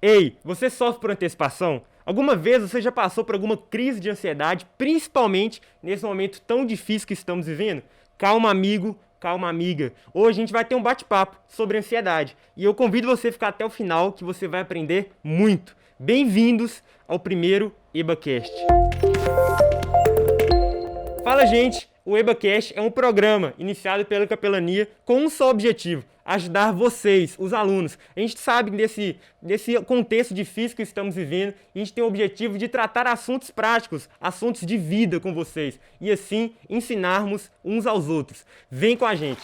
Ei, você sofre por antecipação? Alguma vez você já passou por alguma crise de ansiedade, principalmente nesse momento tão difícil que estamos vivendo? Calma, amigo, calma, amiga. Hoje a gente vai ter um bate-papo sobre ansiedade e eu convido você a ficar até o final que você vai aprender muito. Bem-vindos ao primeiro EbaCast. Fala, gente! O EbaCast é um programa iniciado pela Capelania com um só objetivo: ajudar vocês, os alunos. A gente sabe que nesse contexto difícil que estamos vivendo, a gente tem o objetivo de tratar assuntos práticos, assuntos de vida com vocês e assim ensinarmos uns aos outros. Vem com a gente!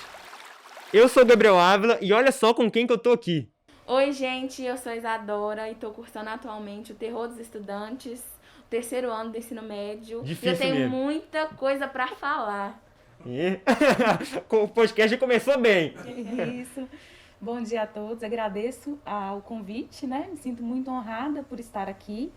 Eu sou Gabriel Ávila e olha só com quem que eu tô aqui. Oi, gente, eu sou Isadora e estou cursando atualmente o Terror dos Estudantes, terceiro ano do ensino médio. Difícil e eu tenho mesmo. muita coisa para falar. O podcast já começou bem. Isso. Bom dia a todos. Agradeço ao convite, né? Me sinto muito honrada por estar aqui.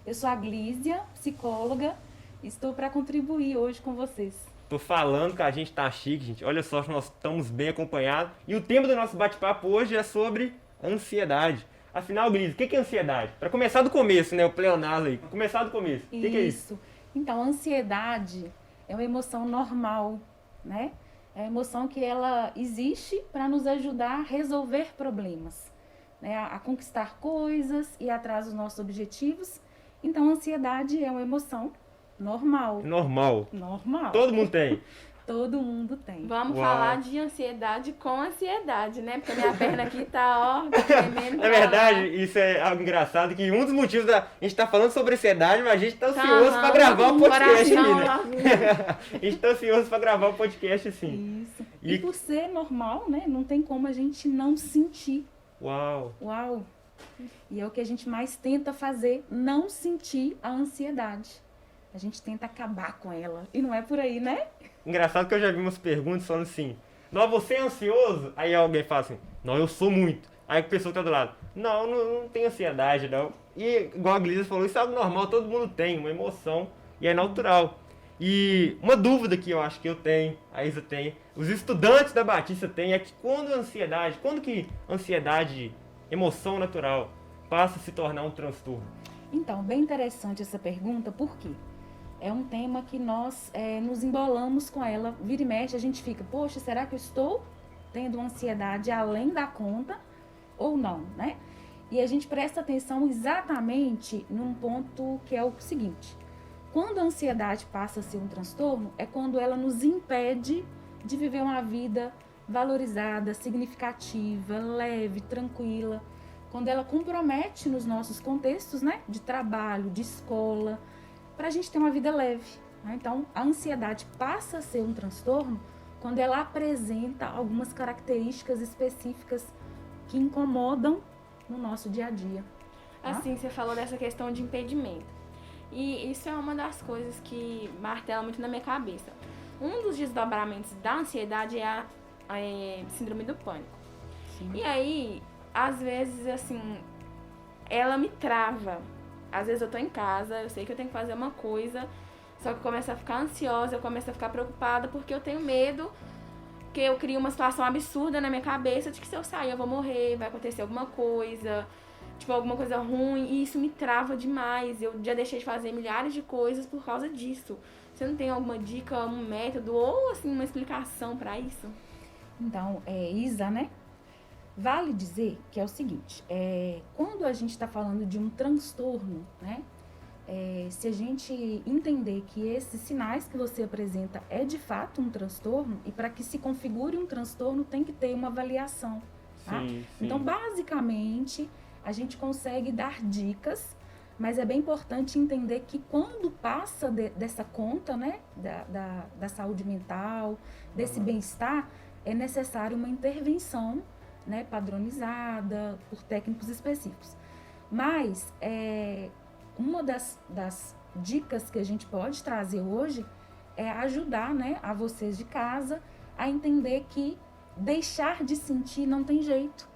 Eu sou a Glízia, psicóloga. Estou para contribuir hoje com vocês. Tô falando que a gente tá chique, gente. Olha só, nós estamos bem acompanhados. E o tema do nosso bate-papo hoje é sobre ansiedade. Afinal, Glízia, o que é ansiedade? Para começar do começo, né? O pleonasmo aí. Começar do começo. O que é isso? Então, a ansiedade é uma emoção normal, né? É uma emoção que ela existe para nos ajudar a resolver problemas, né? A conquistar coisas e atrás dos nossos objetivos. Então, a ansiedade é uma emoção normal. Normal. Normal. Todo mundo tem. Todo mundo tem. Vamos Uau. falar de ansiedade com ansiedade, né? Porque minha perna aqui tá, ó, tremendo. É verdade, isso é algo engraçado, que um dos motivos da... A gente tá falando sobre ansiedade, mas a gente tá ansioso pra gravar o podcast aqui, né? A gente tá ansioso pra gravar o podcast, assim. Isso. E por ser normal, né? Não tem como a gente não sentir. Uau. Uau! E é o que a gente mais tenta fazer, não sentir a ansiedade. A gente tenta acabar com ela. E não é por aí, né? Engraçado que eu já vi umas perguntas falando assim: não, você é ansioso? Aí alguém fala assim: não, eu sou muito. Aí a pessoa que tá do lado: não tenho ansiedade, não. E igual a Glízia falou, isso é algo normal, todo mundo tem, uma emoção, e é natural. E uma dúvida que eu acho que eu tenho, a Isa tem, os estudantes da Batista têm, é que quando que ansiedade, emoção natural, passa a se tornar um transtorno? Então, bem interessante essa pergunta, por quê? É um tema que nós nos embolamos com ela. Vira e mexe, a gente fica, poxa, será que eu estou tendo ansiedade além da conta ou não, né? E a gente presta atenção exatamente num ponto que é o seguinte: quando a ansiedade passa a ser um transtorno, é quando ela nos impede de viver uma vida valorizada, significativa, leve, tranquila. Quando ela compromete nos nossos contextos, né, de trabalho, de escola, para a gente ter uma vida leve, né? Então, a ansiedade passa a ser um transtorno quando ela apresenta algumas características específicas que incomodam no nosso dia a dia. Tá? Assim, você falou dessa questão de impedimento. E isso é uma das coisas que martela muito na minha cabeça. Um dos desdobramentos da ansiedade é a síndrome do pânico. Sim. E aí, às vezes, assim, ela me trava. Às vezes eu tô em casa, eu sei que eu tenho que fazer uma coisa, só que eu começo a ficar ansiosa, eu começo a ficar preocupada porque eu tenho medo que eu crio uma situação absurda na minha cabeça de que se eu sair eu vou morrer, vai acontecer alguma coisa, tipo, alguma coisa ruim, e isso me trava demais. Eu já deixei de fazer milhares de coisas por causa disso. Você não tem alguma dica, um método ou, assim, uma explicação pra isso? Então, Isa, né? Vale dizer que é o seguinte, quando a gente está falando de um transtorno, né? Se a gente entender que esses sinais que você apresenta é de fato um transtorno, e para que se configure um transtorno tem que ter uma avaliação. Tá? Sim. Então, basicamente, a gente consegue dar dicas, mas é bem importante entender que quando passa dessa conta, né, da saúde mental, desse bem-estar, é necessário uma intervenção, né, padronizada por técnicos específicos. Mas uma das dicas que a gente pode trazer hoje é ajudar, né, a vocês de casa a entender que deixar de sentir não tem jeito,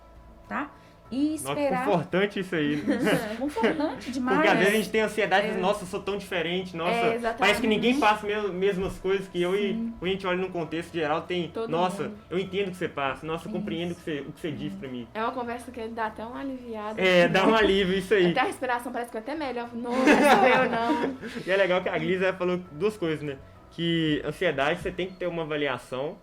tá? E Nossa, esperar. confortante isso aí. Confortante demais. Porque às vezes a gente tem ansiedade, nossa, eu sou tão diferente, nossa, exatamente. parece que ninguém passa as mesmas coisas que eu e Sim. quando a gente olha num contexto geral, tem, Todo nossa, mundo. eu entendo o que você passa, nossa, eu Isso. compreendo o que você diz pra mim. É uma conversa que dá até uma aliviada. Dá um alívio isso aí. Até a respiração parece que é até melhor. Não, não sou eu não. E é legal que a Glisa falou duas coisas, né? Que ansiedade você tem que ter uma avaliação.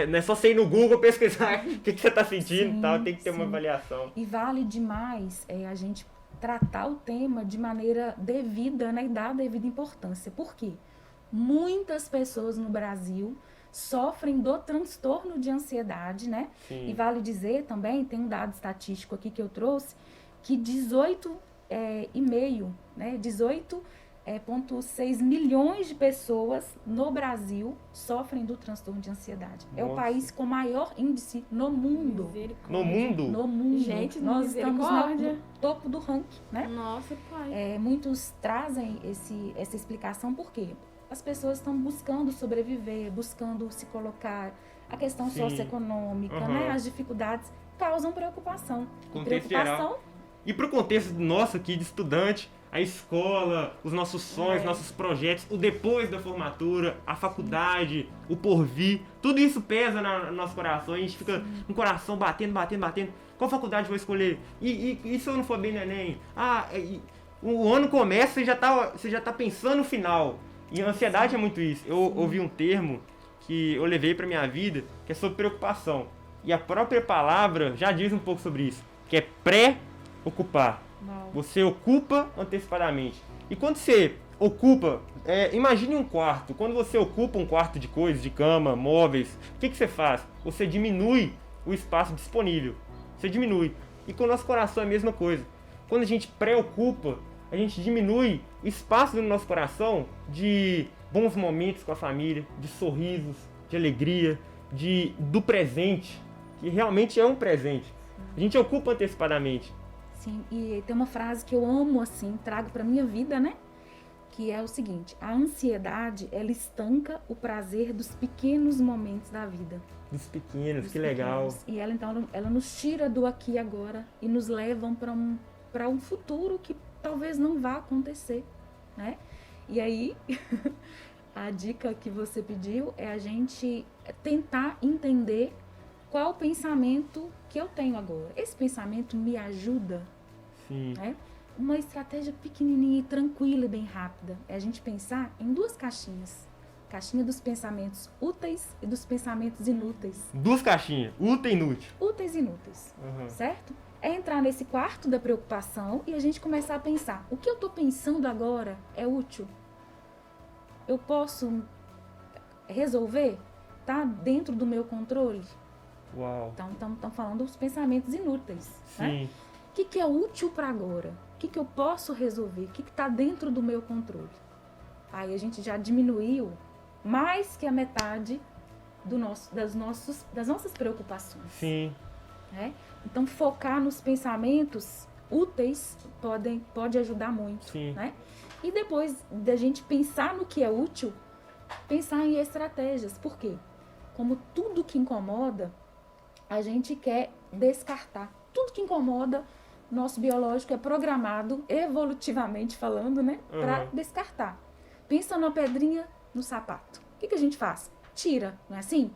Não é só você ir no Google pesquisar o que você tá sentindo e Sim, tal, tem que ter uma sim. avaliação. E vale demais a gente tratar o tema de maneira devida, né, e dar a devida importância. Por quê? Muitas pessoas no Brasil sofrem do transtorno de ansiedade, né? Sim. E vale dizer também, tem um dado estatístico aqui que eu trouxe, que 18,5, né, 18,6 milhões de pessoas no Brasil sofrem do transtorno de ansiedade. É o Nossa. país com maior índice no mundo. Misericórdia. No mundo? No mundo. Gente, nós estamos misericórdia. no topo do ranking, né? Nossa, pai. Muitos trazem essa explicação porque as pessoas estão buscando sobreviver, buscando se colocar. A questão Sim. socioeconômica, Aham. né? As dificuldades causam preocupação. Contexto Preocupação E pro contexto nosso aqui de estudante, a escola, os nossos sonhos, É. nossos projetos, o depois da formatura, a faculdade, o porvir, tudo isso pesa no nosso coração. A gente fica com o coração batendo. Qual faculdade vou escolher? E se eu não for bem no Enem? O ano começa e você já tá pensando no final. E a ansiedade é muito isso. Eu ouvi um termo que eu levei pra minha vida, que é sobre preocupação. E a própria palavra já diz um pouco sobre isso, que é pré-ocupar. Uau. Você ocupa antecipadamente. E quando você ocupa, imagine um quarto. Quando você ocupa um quarto de coisas, de cama, móveis, o que você faz? Você diminui o espaço disponível. Você diminui. E com o nosso coração é a mesma coisa. Quando a gente preocupa, a gente diminui o espaço do nosso coração de bons momentos com a família, de sorrisos, de alegria, do presente, que realmente é um presente. A gente ocupa antecipadamente. Sim, e tem uma frase que eu amo, assim, trago pra minha vida, né? Que é o seguinte: a ansiedade, ela estanca o prazer dos pequenos momentos da vida. Dos pequenos, Dos que legal. pequenos. E ela, então, ela nos tira do aqui e agora e nos levam para um futuro que talvez não vá acontecer, né? E aí, a dica que você pediu é a gente tentar entender qual o pensamento que eu tenho agora. Esse pensamento me ajuda, Sim. né? Uma estratégia pequenininha, tranquila e bem rápida é a gente pensar em duas caixinhas. Caixinha dos pensamentos úteis e dos pensamentos inúteis. Duas caixinhas, útil e inútil. Úteis e inúteis, Uhum. certo? É entrar nesse quarto da preocupação e a gente começar a pensar: o que eu tô pensando agora é útil? Eu posso resolver? Tá dentro do meu controle? Uau. Então, estamos falando dos pensamentos inúteis, né? Sim. O que é útil para agora? O que eu posso resolver? O que está dentro do meu controle? Aí a gente já diminuiu mais que a metade das nossas preocupações. Sim. Né? Então, focar nos pensamentos úteis pode ajudar muito. Sim. Né? E depois da gente pensar no que é útil, pensar em estratégias. Por quê? Como tudo que incomoda, a gente quer descartar. Tudo que incomoda, nosso biológico é programado, evolutivamente falando, né, para descartar. Pensa numa pedrinha no sapato. O que a gente faz? Tira, não é assim?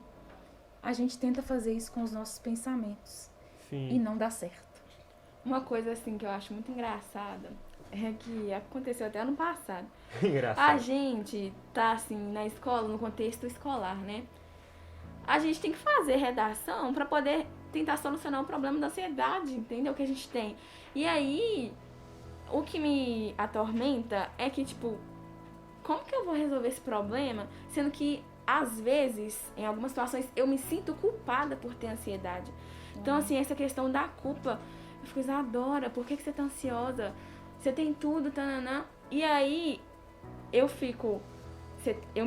A gente tenta fazer isso com os nossos pensamentos Sim. e não dá certo. Uma coisa assim que eu acho muito engraçada é que aconteceu até ano passado. Engraçado. A gente tá assim na escola, no contexto escolar, né? A gente tem que fazer redação para poder tentar solucionar o problema da ansiedade, entendeu? Que a gente tem. E aí, o que me atormenta é que, tipo, como que eu vou resolver esse problema, sendo que, às vezes, em algumas situações, eu me sinto culpada por ter ansiedade. Então, assim, essa questão da culpa, eu fico, Isadora, por que você tá ansiosa? Você tem tudo, tananã. E aí, eu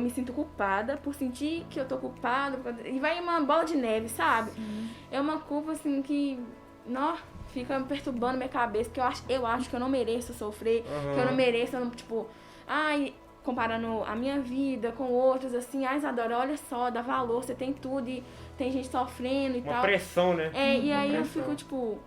me sinto culpada por sentir que eu tô culpada. E vai uma bola de neve, sabe? É uma culpa, assim, que fica me perturbando minha cabeça. Porque eu acho que eu não mereço sofrer. Que eu não mereço, tipo... comparando a minha vida com outros, assim... Isadora, olha só, dá valor, você tem tudo e tem gente sofrendo e Uma tal. pressão, né? E aí eu pressão. fico, tipo...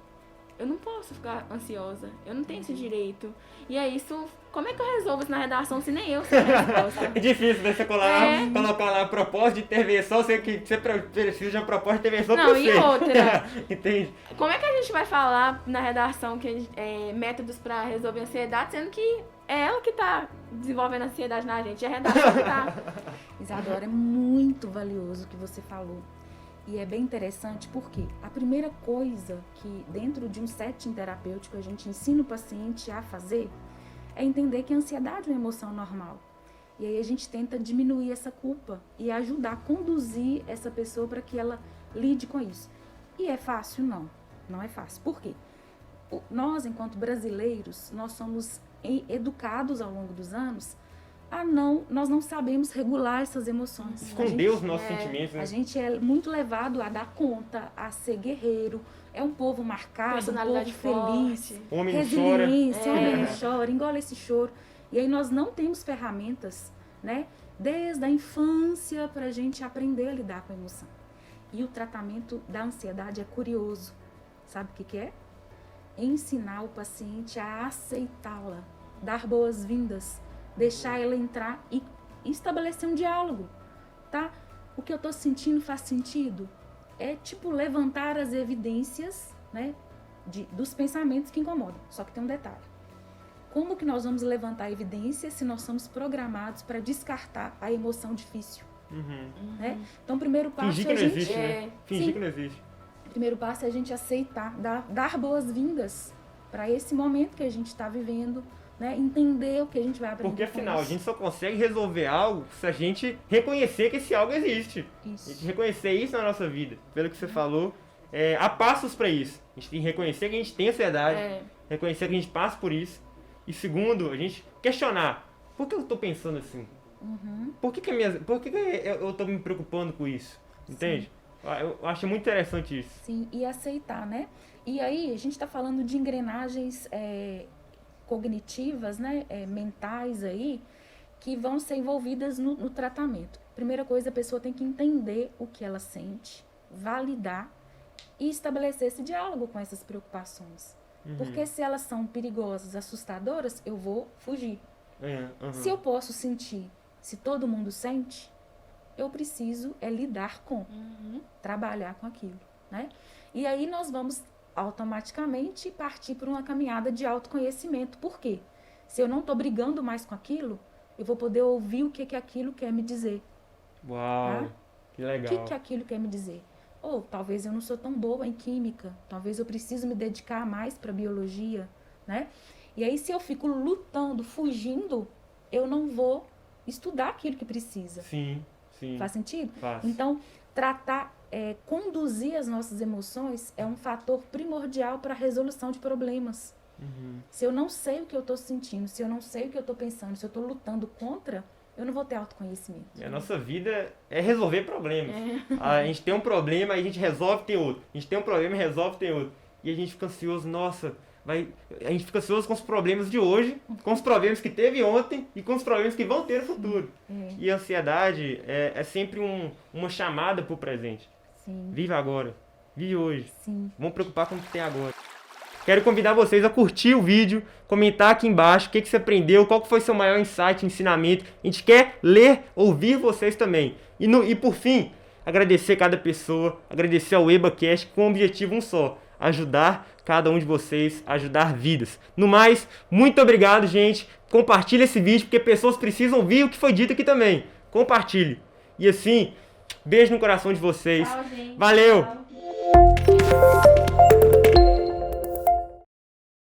eu não posso ficar ansiosa, eu não tenho esse direito. E é isso, como é que eu resolvo isso na redação se nem eu sei a resposta? É difícil, né? Você colocar lá a proposta de intervenção, você precisa de uma proposta de intervenção Não, pra e você. outra? Entende? Como é que a gente vai falar na redação que métodos para resolver ansiedade, sendo que é ela que tá desenvolvendo ansiedade na gente, é a redação que tá. Isadora, é muito valioso o que você falou. E é bem interessante porque a primeira coisa que dentro de um setting terapêutico a gente ensina o paciente a fazer é entender que a ansiedade é uma emoção normal. E aí a gente tenta diminuir essa culpa e ajudar a conduzir essa pessoa para que ela lide com isso. E é fácil? Não. Não é fácil. Por quê? Nós, enquanto brasileiros, nós somos educados ao longo dos anos nós não sabemos regular essas emoções. Esconder os nossos sentimentos, né? A gente é muito levado a dar conta, a ser guerreiro. É um povo marcado, um Personalidade povo feliz, forte. Homem não chora. resiliência, homem não chora, engole esse choro. E aí nós não temos ferramentas, né, desde a infância para a gente aprender a lidar com a emoção. E o tratamento da ansiedade é curioso. Sabe o que é? Ensinar o paciente a aceitá-la, dar boas-vindas, deixar ela entrar e estabelecer um diálogo, tá? O que eu tô sentindo faz sentido? É tipo levantar as evidências, né, dos pensamentos que incomodam. Só que tem um detalhe. Como que nós vamos levantar evidências se nós somos programados para descartar a emoção difícil? Né? Então, o primeiro passo Fingir que é não a gente... existe, né? Fingir sim. que não existe. O primeiro passo é a gente aceitar, dar boas-vindas para esse momento que a gente está vivendo, né? Entender o que a gente vai aprender. Porque afinal, com a isso. gente só consegue resolver algo se a gente reconhecer que esse algo existe. Isso. A gente reconhecer isso na nossa vida. Pelo que você falou, há passos para isso. A gente tem que reconhecer que a gente tem ansiedade, reconhecer que a gente passa por isso. E segundo, a gente questionar. Por que eu tô pensando assim? Por que eu tô me preocupando com isso? Entende? Eu acho muito interessante isso. Sim, e aceitar, né? E aí, a gente está falando de engrenagens cognitivas, né? Mentais aí, que vão ser envolvidas no tratamento. Primeira coisa, a pessoa tem que entender o que ela sente, validar e estabelecer esse diálogo com essas preocupações. Porque se elas são perigosas, assustadoras, eu vou fugir. Se eu posso sentir, se todo mundo sente, eu preciso lidar com, trabalhar com aquilo, né? E aí nós vamos automaticamente partir por uma caminhada de autoconhecimento. Por quê? Se eu não estou brigando mais com aquilo, eu vou poder ouvir o que aquilo quer me dizer. Uau, Tá? que legal. O que aquilo quer me dizer? Ou talvez eu não sou tão boa em química, talvez eu preciso me dedicar mais para biologia, né? E aí se eu fico lutando, fugindo, eu não vou estudar aquilo que precisa. Sim. Faz sentido? Faz. Então, conduzir as nossas emoções é um fator primordial para a resolução de problemas. Se eu não sei o que eu estou sentindo, se eu não sei o que eu estou pensando, se eu estou lutando contra, eu não vou ter autoconhecimento. E a nossa vida é resolver problemas. A gente tem um problema, aí a gente resolve, tem outro. A gente tem um problema e resolve, tem outro. E a gente fica ansioso, nossa, a gente fica ansioso com os problemas de hoje, com os problemas que teve ontem e com os problemas que vão ter no futuro. E a ansiedade é sempre uma chamada para o presente. Sim. Vive agora, vive hoje. Sim. Vamos preocupar com o que tem agora. Quero convidar vocês a curtir o vídeo, comentar aqui embaixo o que você aprendeu, qual que foi seu maior insight, ensinamento. A gente quer ler, ouvir vocês também. E por fim, agradecer cada pessoa, agradecer ao EbaCast com um objetivo um só: ajudar cada um de vocês, ajudar vidas. No mais, muito obrigado, gente. Compartilhe esse vídeo, porque pessoas precisam ouvir o que foi dito aqui também. Compartilhe. E assim, beijo no coração de vocês. Tchau, gente. Valeu! Tchau.